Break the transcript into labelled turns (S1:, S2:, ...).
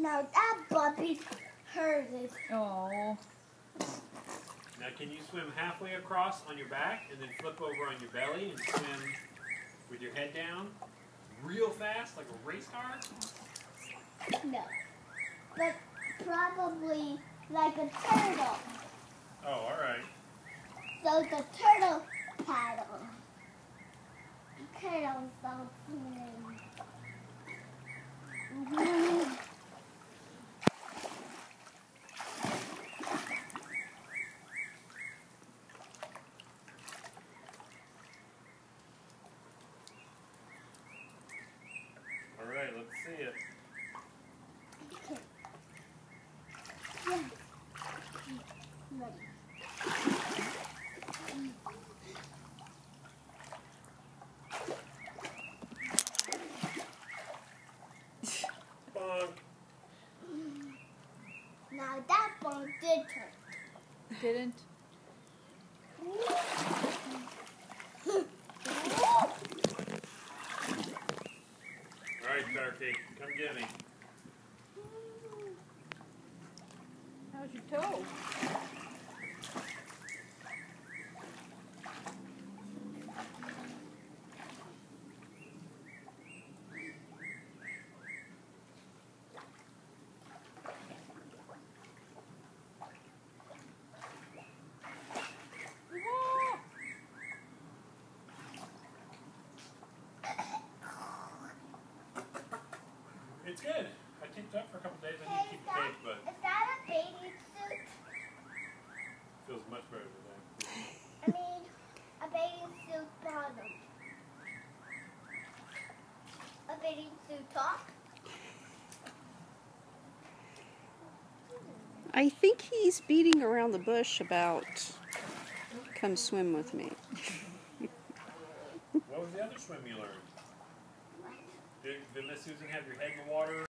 S1: Now that puppy hurt it.
S2: Oh.
S3: Now can you swim halfway across on your back and then flip over on your belly and swim with your head down real fast like a race car?
S1: No. But probably like a turtle.
S3: Oh, alright.
S1: So the turtle paddle. Turtle something.
S3: Alright, let's see it.
S1: Okay. Yeah. Ready.
S3: Bonk.
S1: Now that one did turn.
S2: Didn't?
S3: Alright, Turkey, come get me.
S2: How's your toe?
S3: It's good. I kicked it up for a couple days. I need to keep the
S1: Hey,
S3: tape, but
S1: is that a bathing suit?
S3: feels much better today.
S1: I mean, a bathing suit bottom. A bathing suit top?
S4: I think he's beating around the bush about come swim with me.
S3: What was the other swim you learned? Did Miss Susan have your head in the water?